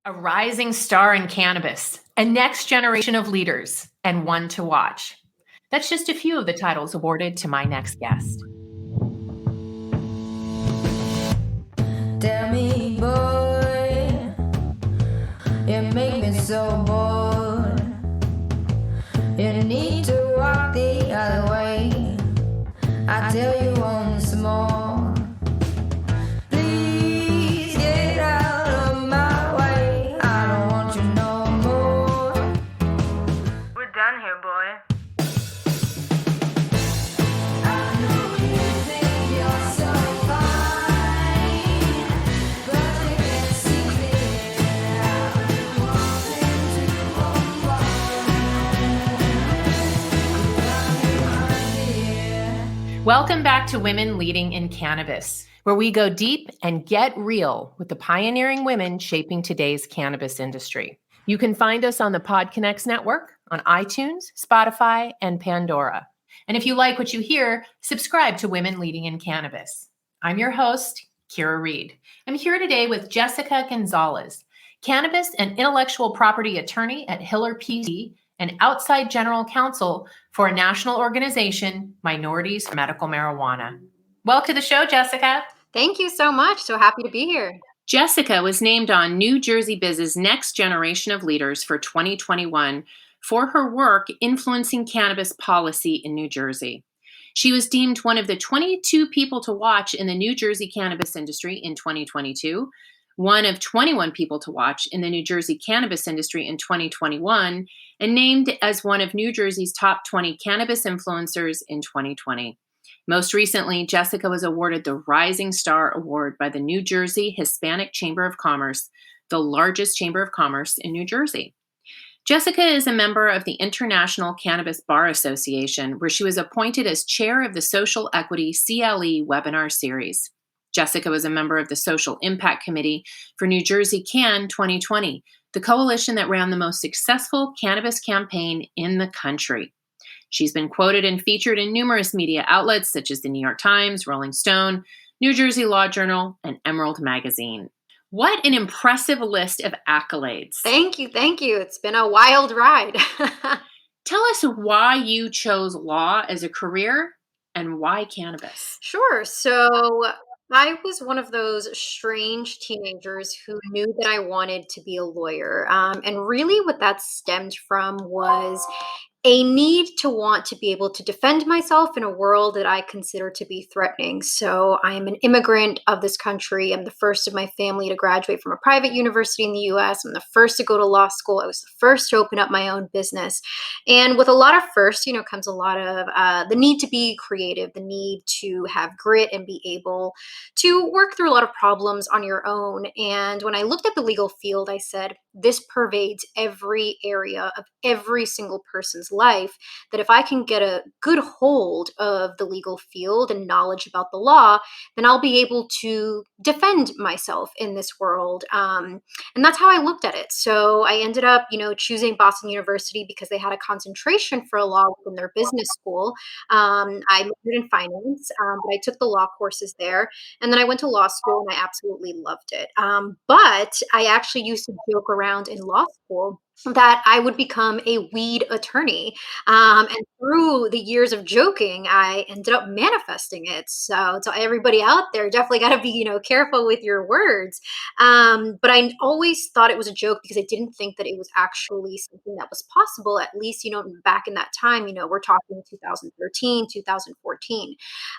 A rising star in cannabis, a next generation of leaders, and one to watch. That's just a few of the titles awarded to my next guest. Tell me, boy, you make me so bored. You need to walk the other way. I tell you once more. Please get out of my way. I don't want you no more. We're done here, boy. I know you think you're so fine, but you can't see clear. I've been walking to Welcome back to Women Leading in Cannabis, where we go deep and get real with the pioneering women shaping today's cannabis industry. You can find us on the PodConx network, on iTunes, Spotify, and Pandora. And if you like what you hear, subscribe to Women Leading in Cannabis. I'm your host, Kyra Reed. I'm here today with Jessica Gonzalez, cannabis and intellectual property attorney at Hiller PD and outside general counsel for a national organization, Minorities for Medical Marijuana. Welcome to the show, Jessica. Thank you so much. So happy to be here. Jessica was named on New Jersey Biz's Next Generation of Leaders for 2021 for her work influencing cannabis policy in New Jersey. She was deemed one of the 22 people to watch in the New Jersey cannabis industry in 2022, one of 21 people to watch in the New Jersey cannabis industry in 2021, and named as one of New Jersey's top 20 cannabis influencers in 2020. Most recently, Jessica was awarded the Rising Star Award by the New Jersey Hispanic Chamber of Commerce, the largest chamber of commerce in New Jersey. Jessica is a member of the International Cannabis Bar Association, where she was appointed as chair of the Social Equity CLE webinar series. Jessica was a member of the Social Impact Committee for New Jersey Can 2020, the coalition that ran the most successful cannabis campaign in the country. She's been quoted and featured in numerous media outlets such as the New York Times, Rolling Stone, New Jersey Law Journal, and Emerald Magazine. What an impressive list of accolades. Thank you. It's been a wild ride. Tell us why you chose law as a career and why cannabis. Sure. So I was one of those strange teenagers who knew that I wanted to be a lawyer. And really what that stemmed from was a need to want to be able to defend myself in a world that I consider to be threatening. So I am an immigrant of this country. I'm the first of my family to graduate from a private university in the US. I'm the first to go to law school. I was the first to open up my own business. And with a lot of firsts, comes a lot of the need to be creative, the need to have grit and be able to work through a lot of problems on your own. And when I looked at the legal field, I said, this pervades every area of every single person's life, that if I can get a good hold of the legal field and knowledge about the law, then I'll be able to defend myself in this world. And that's how I looked at it. So I ended up, choosing Boston University because they had a concentration for law within their business school. I majored in finance, but I took the law courses there. And then I went to law school and I absolutely loved it. But I actually used to joke around in law school that I would become a weed attorney. And through the years of joking, I ended up manifesting it. So to everybody out there, definitely got to be, careful with your words. But I always thought it was a joke because I didn't think that it was actually something that was possible, at least, back in that time, we're talking 2013, 2014.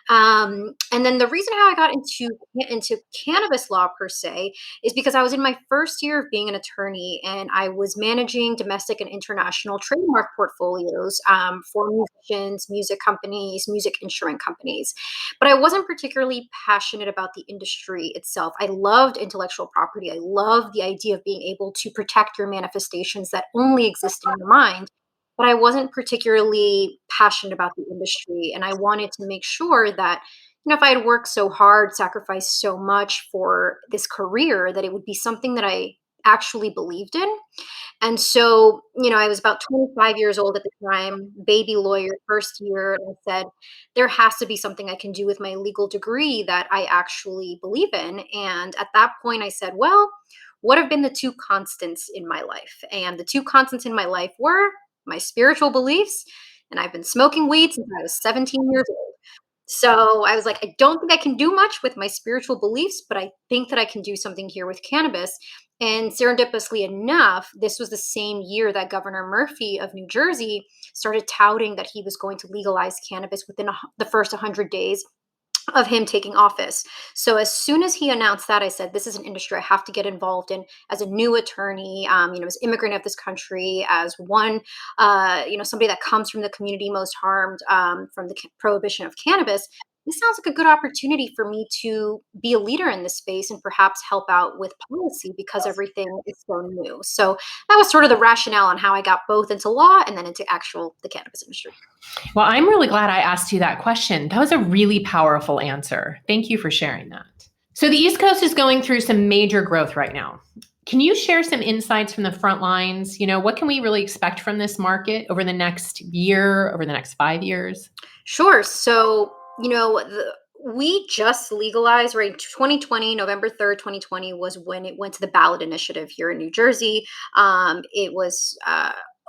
And then the reason how I got into cannabis law per se is because I was in my first year of being an attorney and I was managing domestic and international trademark portfolios for musicians, music companies, music insurance companies. But I wasn't particularly passionate about the industry itself. I loved intellectual property. I loved the idea of being able to protect your manifestations that only exist in your mind. But I wasn't particularly passionate about the industry. And I wanted to make sure that if I had worked so hard, sacrificed so much for this career, that it would be something that I actually believed in. And so, I was about 25 years old at the time, baby lawyer, first year, and I said, there has to be something I can do with my legal degree that I actually believe in. And at that point, I said, well, what have been the two constants in my life? And the two constants in my life were my spiritual beliefs, and I've been smoking weed since I was 17 years old. So I was like, I don't think I can do much with my spiritual beliefs, but I think that I can do something here with cannabis. And serendipitously enough, this was the same year that Governor Murphy of New Jersey started touting that he was going to legalize cannabis within the first 100 days of him taking office. So as soon as he announced that, I said, this is an industry I have to get involved in as a new attorney, as immigrant of this country, as one, somebody that comes from the community most harmed from the prohibition of cannabis. This sounds like a good opportunity for me to be a leader in this space and perhaps help out with policy because everything is so new. So that was sort of the rationale on how I got both into law and then into the cannabis industry. Well, I'm really glad I asked you that question. That was a really powerful answer. Thank you for sharing that. So the East Coast is going through some major growth right now. Can you share some insights from the front lines? What can we really expect from this market over the next year, over the next 5 years? Sure. So, we just legalized, right? 2020, November 3rd, 2020 was when it went to the ballot initiative here in New Jersey. It was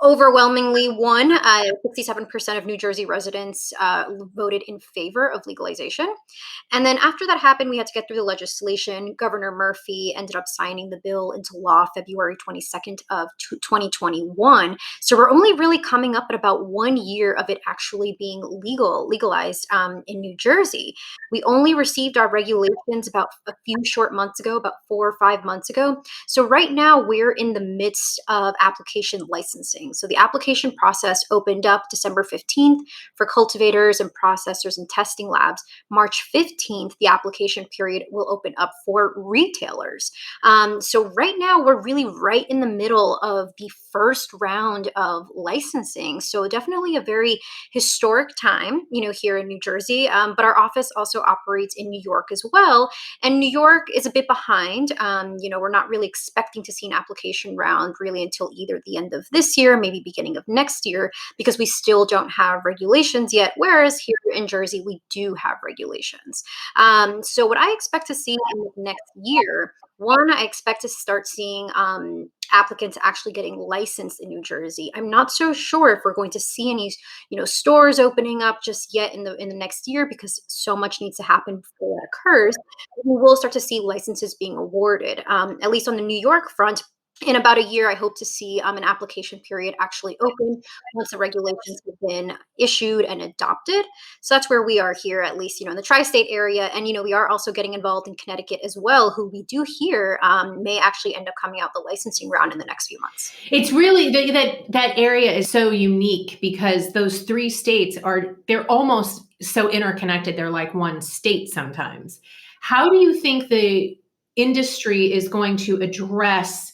overwhelmingly won. 67% of New Jersey residents voted in favor of legalization. And then after that happened, we had to get through the legislation. Governor Murphy ended up signing the bill into law February 22nd of 2021. So we're only really coming up at about 1 year of it actually being legalized in New Jersey. We only received our regulations about a few short months ago, about 4 or 5 months ago. So right now we're in the midst of application licensing. So the application process opened up December 15th for cultivators and processors and testing labs. March 15th, the application period will open up for retailers. So right now we're really right in the middle of the first round of licensing. So definitely a very historic time, here in New Jersey. But our office also operates in New York as well. And New York is a bit behind. We're not really expecting to see an application round really until either the end of this year, maybe beginning of next year, because we still don't have regulations yet. Whereas here in Jersey, we do have regulations. So what I expect to see in the next year, one, I expect to start seeing applicants actually getting licensed in New Jersey. I'm not so sure if we're going to see any, stores opening up just yet in the next year because so much needs to happen before that occurs. We will start to see licenses being awarded, at least on the New York front. In about a year, I hope to see an application period actually open once the regulations have been issued and adopted. So that's where we are here, at least, in the tri-state area. And, we are also getting involved in Connecticut as well, who we do hear may actually end up coming out the licensing round in the next few months. It's really, that area is so unique because those 3 states they're almost so interconnected. They're like one state sometimes. How do you think the industry is going to address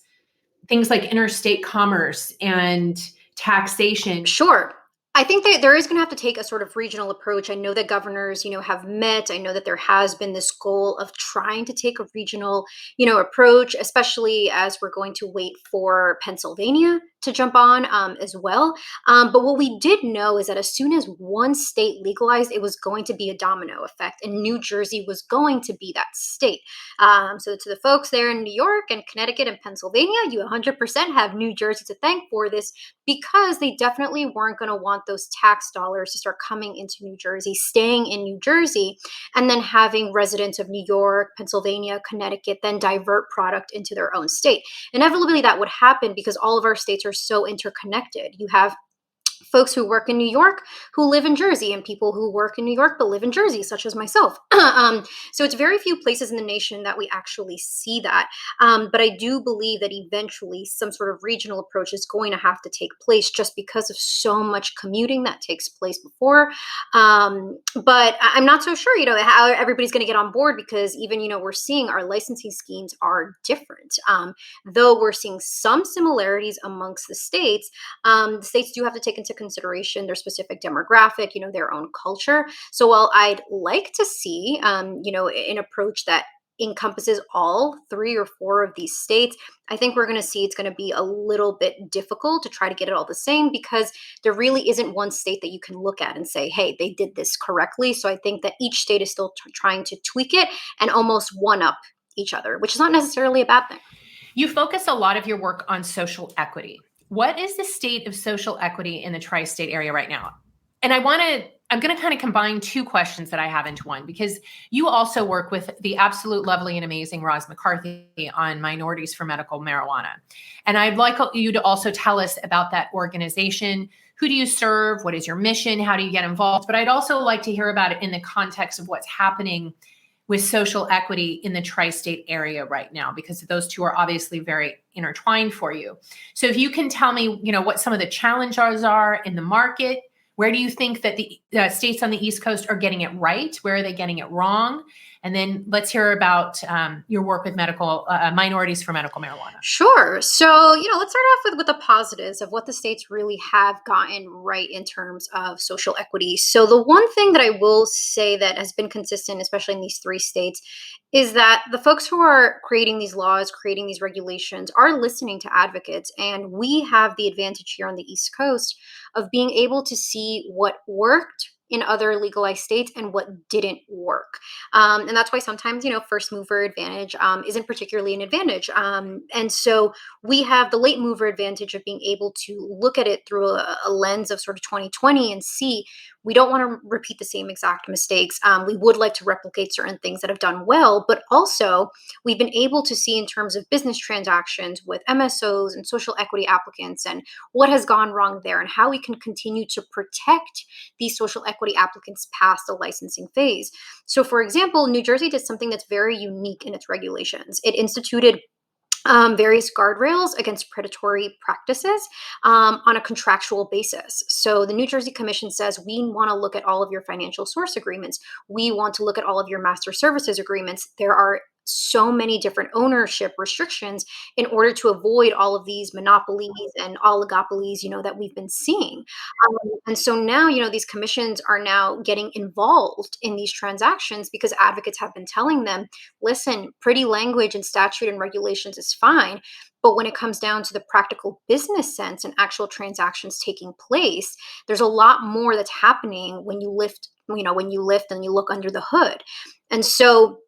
things like interstate commerce and taxation? Sure. I think that there is going to have to take a sort of regional approach. I know that governors, have met. I know that there has been this goal of trying to take a regional, approach, especially as we're going to wait for Pennsylvania to jump on as well. But what we did know is that as soon as one state legalized, it was going to be a domino effect, and New Jersey was going to be that state. So to the folks there in New York and Connecticut and Pennsylvania, you 100% have New Jersey to thank for this, because they definitely weren't going to want those tax dollars to start coming into New Jersey, staying in New Jersey, and then having residents of New York, Pennsylvania, Connecticut then divert product into their own state. Inevitably, that would happen because all of our states are so interconnected. You have folks who work in New York who live in Jersey, and people who work in New York but live in Jersey, such as myself. So it's very few places in the nation that we actually see that. But I do believe that eventually some sort of regional approach is going to have to take place, just because of so much commuting that takes place before. But I'm not so sure, how everybody's going to get on board, because even, we're seeing our licensing schemes are different. Though we're seeing some similarities amongst the states do have to take into consideration their specific demographic, their own culture. So while I'd like to see, an approach that encompasses all 3 or 4 of these states, I think we're going to see it's going to be a little bit difficult to try to get it all the same, because there really isn't one state that you can look at and say, hey, they did this correctly. So I think that each state is still trying to tweak it and almost one up each other, which is not necessarily a bad thing. You focus a lot of your work on social equity. What is the state of social equity in the tri-state area right now? And I'm going to kind of combine two questions that I have into one, because you also work with the absolute lovely and amazing Roz McCarthy on Minorities for Medical Marijuana. And I'd like you to also tell us about that organization. Who do you serve? What is your mission? How do you get involved? But I'd also like to hear about it in the context of what's happening with social equity in the tri-state area right now, because those two are obviously very intertwined for you. So if you can tell me, what some of the challenges are in the market. Where do you think that the states on the East Coast are getting it right? Where are they getting it wrong? And then let's hear about your work with Minorities for Medical Marijuana. Sure. So, let's start off with the positives of what the states really have gotten right in terms of social equity. So the one thing that I will say that has been consistent, especially in these 3 states, is that the folks who are creating these laws, creating these regulations, are listening to advocates. And we have the advantage here on the East Coast of being able to see what worked in other legalized states and what didn't work. And that's why sometimes, first mover advantage isn't particularly an advantage. And so we have the late mover advantage of being able to look at it through a lens of sort of 2020 and see we don't want to repeat the same exact mistakes. We would like to replicate certain things that have done well, but also we've been able to see in terms of business transactions with MSOs and social equity applicants and what has gone wrong there and how we can continue to protect these social equity applicants past the licensing phase. So, for example, New Jersey did something that's very unique in its regulations. It instituted various guardrails against predatory practices on a contractual basis. So the New Jersey Commission says we want to look at all of your financial source agreements. We want to look at all of your master services agreements. There are so many different ownership restrictions in order to avoid all of these monopolies and oligopolies, that we've been seeing. And so now, these commissions are now getting involved in these transactions because advocates have been telling them, listen, pretty language and statute and regulations is fine. But when it comes down to the practical business sense and actual transactions taking place, there's a lot more that's happening when you lift and you look under the hood. And so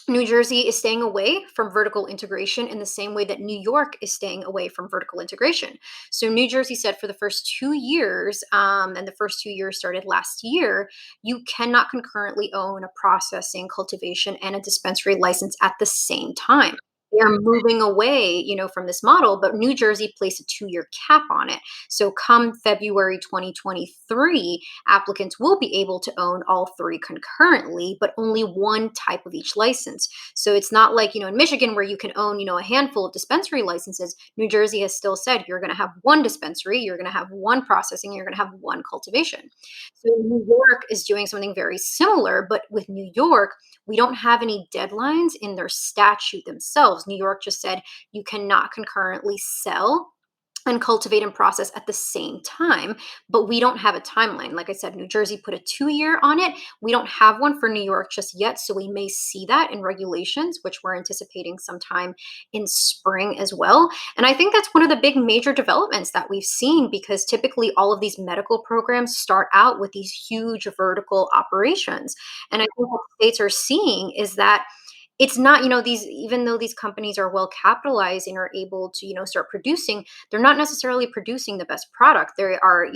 New Jersey is staying away from vertical integration in the same way that New York is staying away from vertical integration. So New Jersey said for the first 2 years, and the first 2 years started last year, you cannot concurrently own a processing, cultivation, and a dispensary license at the same time. They're moving away, from this model, but New Jersey placed a 2-year cap on it. So come February 2023, applicants will be able to own all 3 concurrently, but only one type of each license. So it's not like, in Michigan where you can own, a handful of dispensary licenses. New Jersey has still said you're going to have one dispensary, you're going to have one processing, you're going to have one cultivation. So New York is doing something very similar, but with New York, we don't have any deadlines in their statute themselves. New York just said you cannot concurrently sell and cultivate and process at the same time, but we don't have a timeline. Like I said, New Jersey put a 2-year on it. We don't have one for New York just yet, so we may see that in regulations, which we're anticipating sometime in spring as well. And I think that's one of the big major developments that we've seen, because typically all of these medical programs start out with these huge vertical operations. And I think what states are seeing is that it's not, even though these companies are well capitalized and are able to, start producing, they're not necessarily producing the best product. They are,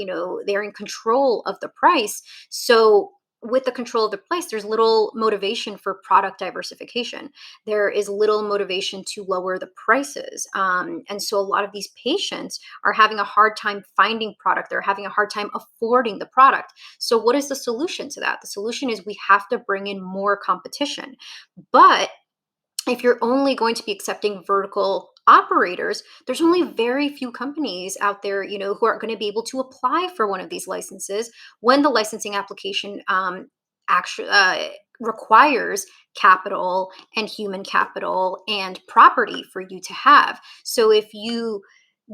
they're in control of the price. So with the control of the price, there's little motivation for product diversification. There is little motivation to lower the prices. And so a lot of these patients are having a hard time finding product. They're having a hard time affording the product. So what is the solution to that? The solution is we have to bring in more competition. But if you're only going to be accepting vertical operators, there's only very few companies out there, who are going to be able to apply for one of these licenses when the licensing application actually requires capital and human capital and property for you to have. So if you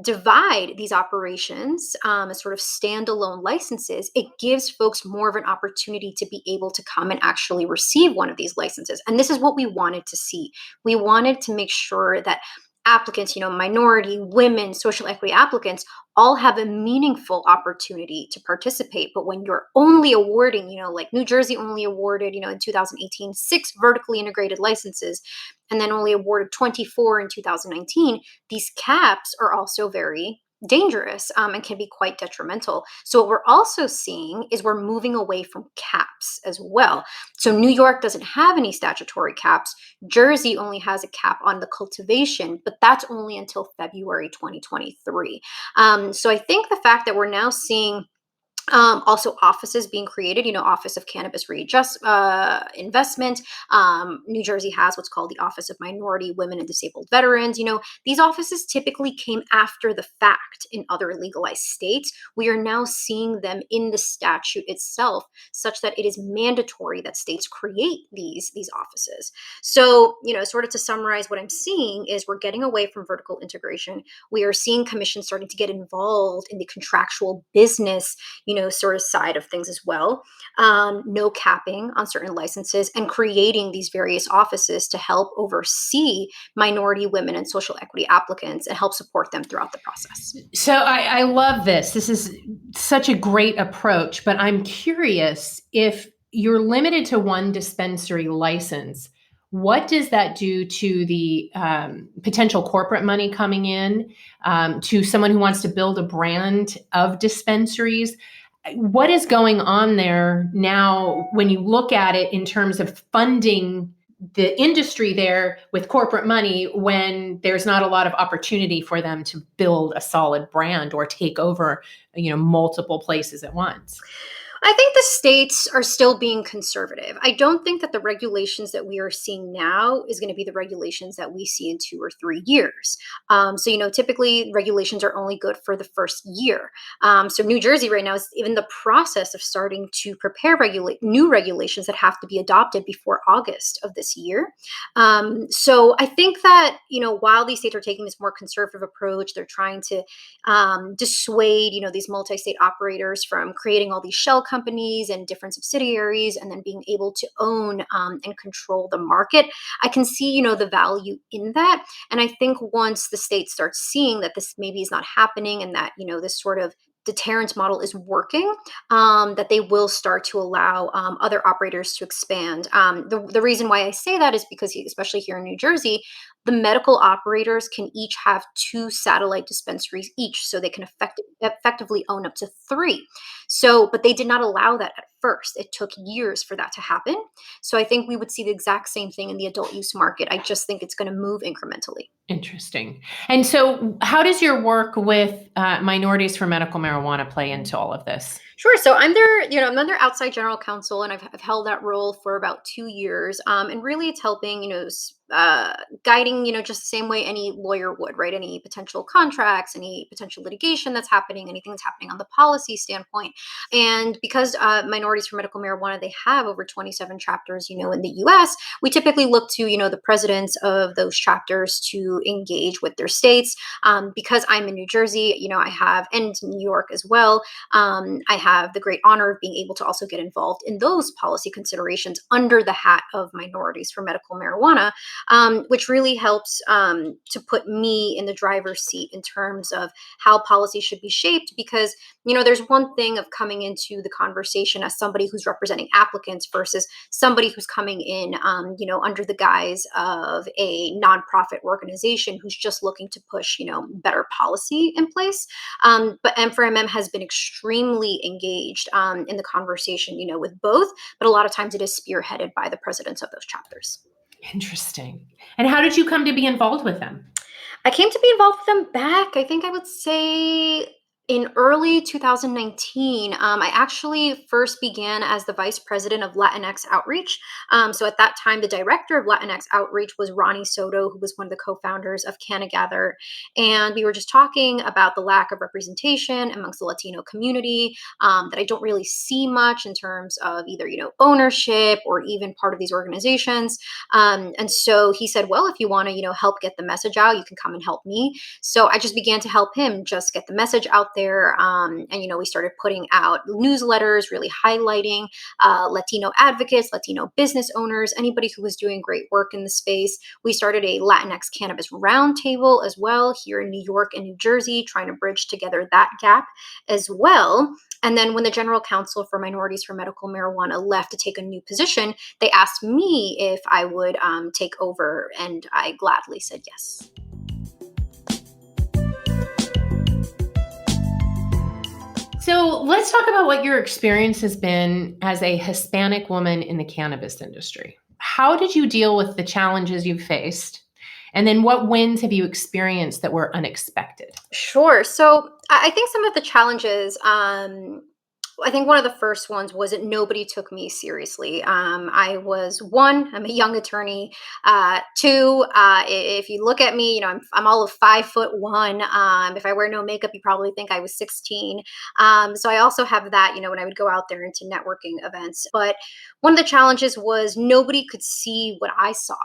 divide these operations as sort of standalone licenses, it gives folks more of an opportunity to be able to come and actually receive one of these licenses. And this is what we wanted to see. We wanted to make sure that applicants, minority, women, social equity applicants all have a meaningful opportunity to participate. But when you're only awarding, like New Jersey only awarded, in 2018, 6 vertically integrated licenses, and then only awarded 24 in 2019, these caps are also very dangerous and can be quite detrimental. So what we're also seeing is we're moving away from caps as well. So New York doesn't have any statutory caps. Jersey only has a cap on the cultivation, but that's only until February 2023. So I think the fact that we're now seeing also offices being created, Office of Cannabis Readjust Investment. New Jersey has what's called the Office of Minority, Women, and Disabled Veterans. These offices typically came after the fact in other legalized states. We are now seeing them in the statute itself, such that it is mandatory that states create these offices. So, sort of to summarize, what I'm seeing is we're getting away from vertical integration. We are seeing commissions starting to get involved in the contractual business, sort of side of things as well. No capping on certain licenses, and creating these various offices to help oversee minority, women, and social equity applicants and help support them throughout the process. So I love this. This is such a great approach, but I'm curious, if you're limited to one dispensary license, what does that do to the potential corporate money coming in, to someone who wants to build a brand of dispensaries? What is going on there now when you look at it in terms of funding the industry there with corporate money, when there's not a lot of opportunity for them to build a solid brand or take over, multiple places at once? I think the states are still being conservative. I don't think that the regulations that we are seeing now is going to be the regulations that we see in 2 or 3 years. So, typically regulations are only good for the first year. So New Jersey right now is in the process of starting to prepare new regulations that have to be adopted before August of this year. So I think that, while these states are taking this more conservative approach, they're trying to dissuade, these multi-state operators from creating all these shell companies and different subsidiaries and then being able to own and control the market. I can see, the value in that. And I think once the state starts seeing that this maybe is not happening and that, this sort of deterrence model is working, that they will start to allow other operators to expand. The reason why I say that is because, especially here in New Jersey, the medical operators can each have 2 satellite dispensaries each, so they can effectively own up to 3. So, but they did not allow that at first. It took years for that to happen. So I think we would see the exact same thing in the adult use market. I just think it's going to move incrementally. Interesting. And so how does your work with Minorities for Medical Marijuana play into all of this? Sure. So I'm their outside general counsel, and I've held that role for about 2 years. And really it's helping, guiding, just the same way any lawyer would, right? Any potential contracts, any potential litigation that's happening, anything that's happening on the policy standpoint. And because Minorities for Medical Marijuana, they have over 27 chapters, in the US, we typically look to, the presidents of those chapters to engage with their states. Because I'm in New Jersey, I have, and New York as well, I have the great honor of being able to also get involved in those policy considerations under the hat of Minorities for Medical Marijuana, which really helps to put me in the driver's seat in terms of how policy should be shaped. Because, there's one thing of coming into the conversation as somebody who's representing applicants versus somebody who's coming in, under the guise of a nonprofit organization who's just looking to push, better policy in place. But M4MM has been extremely engaged in the conversation, with both, but a lot of times it is spearheaded by the presidents of those chapters. Interesting. And how did you come to be involved with them? I came to be involved with them back, I think I would say in early 2019. I actually first began as the vice president of Latinx Outreach. So at that time, the director of Latinx Outreach was Ronnie Soto, who was one of the co-founders of CannaGather. And we were just talking about the lack of representation amongst the Latino community, that I don't really see much in terms of either, ownership or even part of these organizations. And so he said, well, if you want to, help get the message out, you can come and help me. So I just began to help him just get the message out there, there. And, we started putting out newsletters, really highlighting Latino advocates, Latino business owners, anybody who was doing great work in the space. We started a Latinx cannabis roundtable as well here in New York and New Jersey, trying to bridge together that gap as well. And then when the General Counsel for Minorities for Medical Marijuana left to take a new position, they asked me if I would take over, and I gladly said yes. So let's talk about what your experience has been as a Hispanic woman in the cannabis industry. How did you deal with the challenges you've faced? And then what wins have you experienced that were unexpected? Sure. So I think some of the challenges, I think one of the first ones was that nobody took me seriously. I'm a young attorney. Two, if you look at me, I'm all of 5'1". If I wear no makeup, you probably think I was 16. So I also have that, when I would go out there into networking events. But one of the challenges was nobody could see what I saw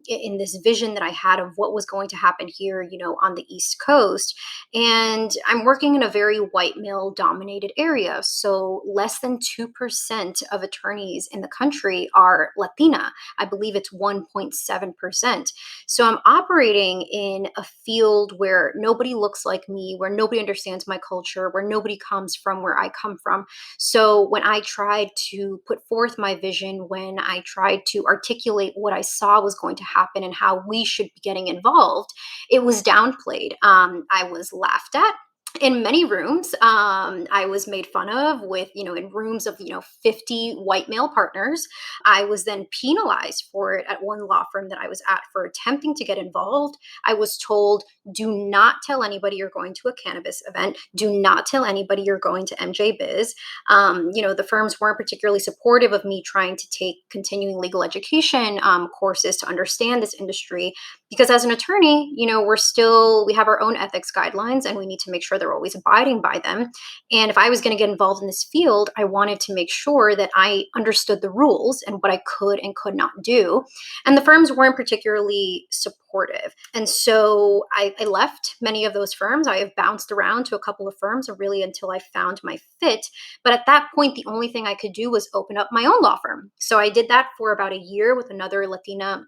in this vision that I had of what was going to happen here, on the East Coast. And I'm working in a very white male dominated area. So less than 2% of attorneys in the country are Latina. I believe it's 1.7%. So I'm operating in a field where nobody looks like me, where nobody understands my culture, where nobody comes from where I come from. So when I tried to put forth my vision, when I tried to articulate what I saw was going to happen and how we should be getting involved, it was downplayed. I was laughed at in many rooms. I was made fun of in rooms of, 50 white male partners. I was then penalized for it at one law firm that I was at for attempting to get involved. I was told, do not tell anybody you're going to a cannabis event. Do not tell anybody you're going to MJ Biz. The firms weren't particularly supportive of me trying to take continuing legal education courses to understand this industry, because as an attorney, we have our own ethics guidelines and we need to make sure they're always abiding by them. And if I was going to get involved in this field, I wanted to make sure that I understood the rules and what I could and could not do. And the firms weren't particularly supportive. And so I left many of those firms. I have bounced around to a couple of firms really until I found my fit. But at that point, the only thing I could do was open up my own law firm. So I did that for about a year with another Latina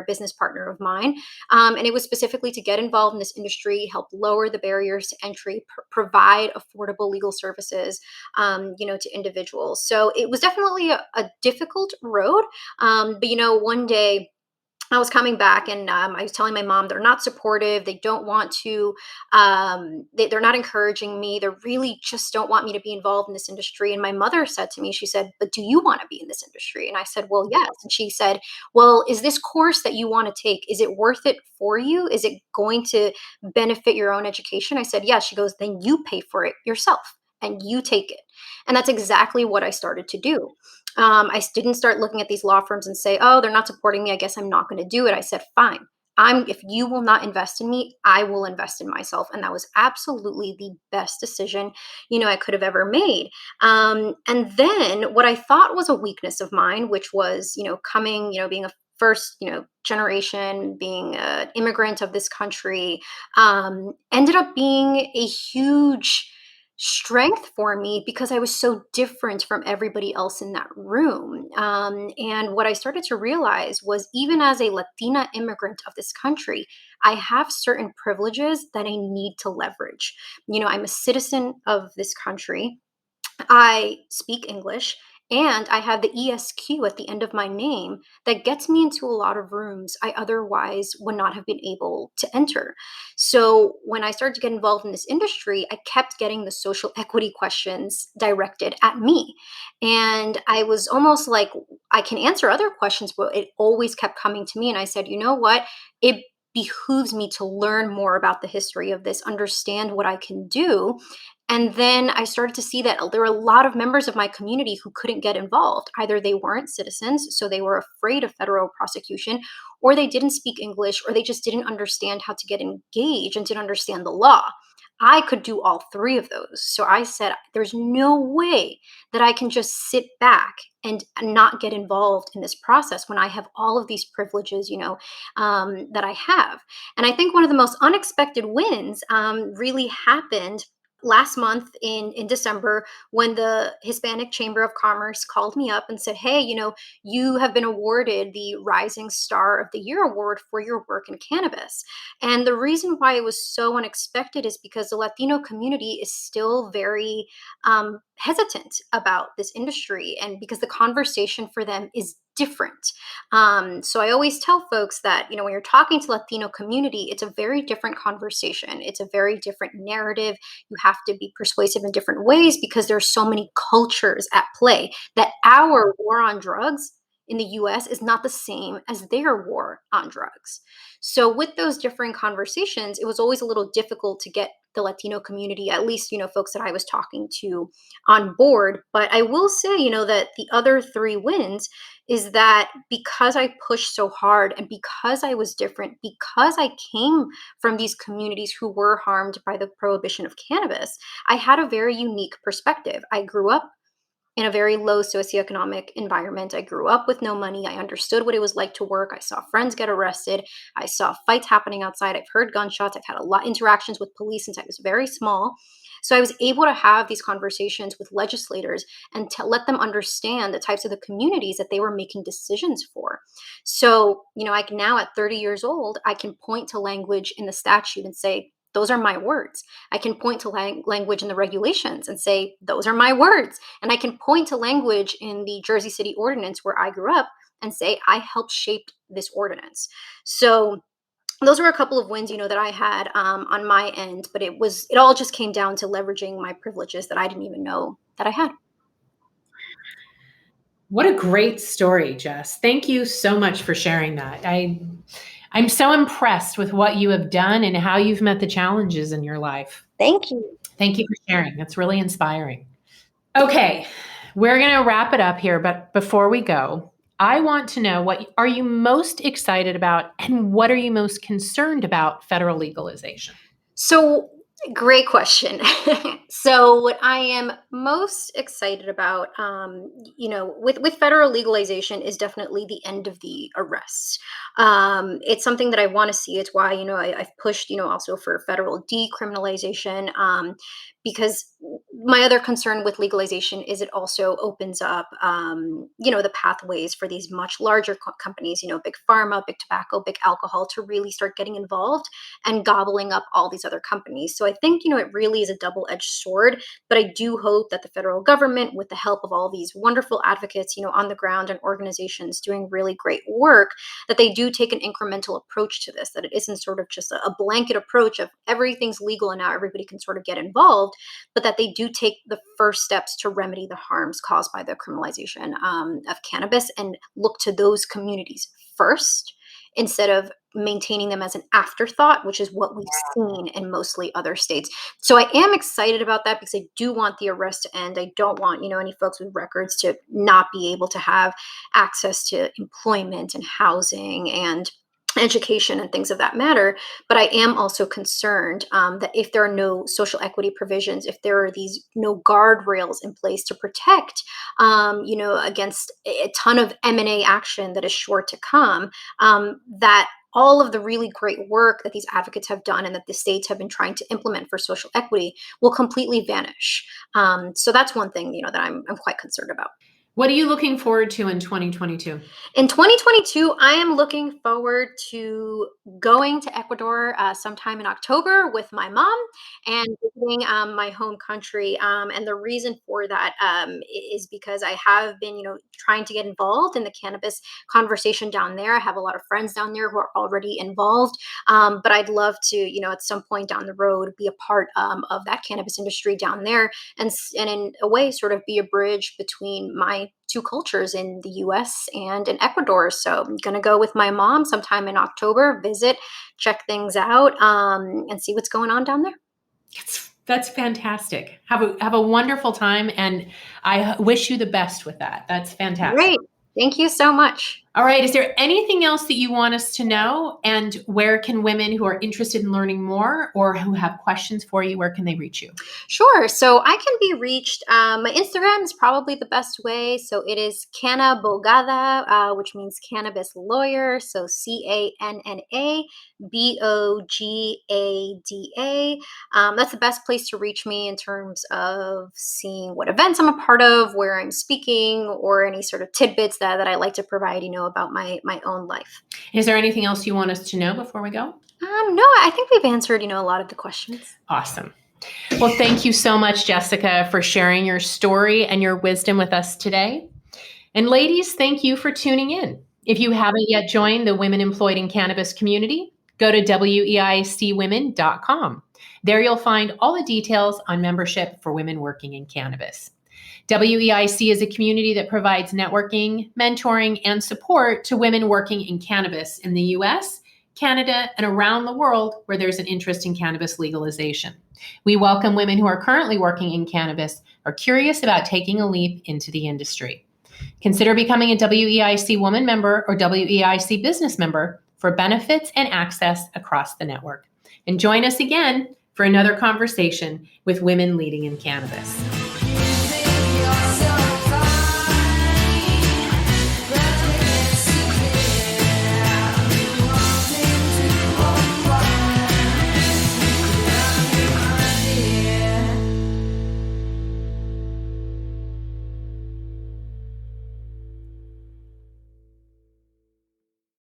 business partner of mine. And it was specifically to get involved in this industry, help lower the barriers to entry, provide affordable legal services, to individuals. So it was definitely a difficult road. But one day I was coming back and I was telling my mom they're not supportive. They don't want to, they're not encouraging me. They really just don't want me to be involved in this industry. And my mother said to me, she said, but do you want to be in this industry? And I said, well, yes. And she said, well, is this course that you want to take, is it worth it for you? Is it going to benefit your own education? I said, yes. She goes, then you pay for it yourself and you take it. And that's exactly what I started to do. I didn't start looking at these law firms and say, oh, they're not supporting me, I guess I'm not going to do it. I said, fine. If you will not invest in me, I will invest in myself. And that was absolutely the best decision, I could have ever made. And then what I thought was a weakness of mine, which was, being a first, generation, being an immigrant of this country, ended up being a huge strength for me because I was so different from everybody else in that room. And what I started to realize was, even as a Latina immigrant of this country, I have certain privileges that I need to leverage. I'm a citizen of this country. I speak English. And I have the ESQ at the end of my name that gets me into a lot of rooms I otherwise would not have been able to enter. So when I started to get involved in this industry, I kept getting the social equity questions directed at me. And I was almost like, I can answer other questions, but it always kept coming to me. And I said, you know what? It behooves me to learn more about the history of this, understand what I can do. And then I started to see that there were a lot of members of my community who couldn't get involved. Either they weren't citizens, so they were afraid of federal prosecution, or they didn't speak English, or they just didn't understand how to get engaged and didn't understand the law. I could do all three of those. So I said, there's no way that I can just sit back and not get involved in this process when I have all of these privileges, that I have. And I think one of the most unexpected wins really happened last month in December, when the Hispanic Chamber of Commerce called me up and said, hey, you have been awarded the Rising Star of the Year award for your work in cannabis. And the reason why it was so unexpected is because the Latino community is still very hesitant about this industry, and because the conversation for them is different. So I always tell folks that, when you're talking to Latino community, it's a very different conversation. It's a very different narrative. You have to be persuasive in different ways because there's so many cultures at play, that our war on drugs in the US is not the same as their war on drugs. So with those differing conversations, it was always a little difficult to get the Latino community, at least, folks that I was talking to, on board. But I will say, that the other three wins is that because I pushed so hard, and because I was different, because I came from these communities who were harmed by the prohibition of cannabis, I had a very unique perspective. I grew up in a very low socioeconomic environment. I grew up with no money. I understood what it was like to work. I saw friends get arrested. I saw fights happening outside. I've heard gunshots. I've had a lot of interactions with police since I was very small. So I was able to have these conversations with legislators and to let them understand the types of the communities that they were making decisions for. So, like now at 30 years old, I can point to language in the statute and say, those are my words. I can point to language in the regulations and say, those are my words. And I can point to language in the Jersey City ordinance where I grew up and say, I helped shape this ordinance. So those were a couple of wins, that I had on my end, but it all just came down to leveraging my privileges that I didn't even know that I had. What a great story, Jess. Thank you so much for sharing that. I'm so impressed with what you have done and how you've met the challenges in your life. Thank you. Thank you for sharing. That's really inspiring. Okay, we're going to wrap it up here, but before we go, I want to know, what are you most excited about and what are you most concerned about federal legalization? So, great question. So, what I am most excited about, with federal legalization, is definitely the end of the arrests. It's something that I want to see. It's why, I've pushed, also for federal decriminalization, because my other concern with legalization is it also opens up, the pathways for these much larger companies, big pharma, big tobacco, big alcohol, to really start getting involved and gobbling up all these other companies. So I think, it really is a double-edged sword, but I do hope that the federal government, with the help of all these wonderful advocates, on the ground, and organizations doing really great work, that they do take an incremental approach to this, that it isn't sort of just a blanket approach of everything's legal and now everybody can sort of get involved, but that they do take the first steps to remedy the harms caused by the criminalization of cannabis, and look to those communities first, instead of maintaining them as an afterthought, which is what we've seen in mostly other states. So I am excited about that because I do want the arrest to end. I don't want, any folks with records to not be able to have access to employment and housing and education and things of that matter. But I am also concerned that if there are no social equity provisions, if there are these no guardrails in place to protect, against a ton of M&A action that is sure to come, that all of the really great work that these advocates have done and that the states have been trying to implement for social equity will completely vanish. So that's one thing, that I'm quite concerned about. What are you looking forward to in 2022? In 2022, I am looking forward to going to Ecuador sometime in October with my mom and visiting my home country. And the reason for that is because I have been, trying to get involved in the cannabis conversation down there. I have a lot of friends down there who are already involved, but I'd love to, at some point down the road, be a part of that cannabis industry down there, and in a way, sort of be a bridge between my two cultures in the US and in Ecuador. So I'm going to go with my mom sometime in October, visit, check things out, and see what's going on down there. That's fantastic. Have a wonderful time, and I wish you the best with that. That's fantastic. Great. Thank you so much. All right. Is there anything else that you want us to know? And where can women who are interested in learning more or who have questions for you, where can they reach you? Sure. So I can be reached. My Instagram is probably the best way. So it is Canna Bogada, which means cannabis lawyer. So CANNABOGADA. That's the best place to reach me in terms of seeing what events I'm a part of, where I'm speaking, or any sort of tidbits that I like to provide, about my own life. Is there anything else you want us to know before we go? No, I think we've answered, a lot of the questions. Awesome. Well, thank you so much, Jessica, for sharing your story and your wisdom with us today. And ladies, thank you for tuning in. If you haven't yet joined the Women Employed in Cannabis community, go to weicwomen.com. There you'll find all the details on membership for women working in cannabis. WEIC is a community that provides networking, mentoring, and support to women working in cannabis in the US, Canada, and around the world where there's an interest in cannabis legalization. We welcome women who are currently working in cannabis or curious about taking a leap into the industry. Consider becoming a WEIC woman member or WEIC business member for benefits and access across the network. And join us again for another conversation with women leading in cannabis.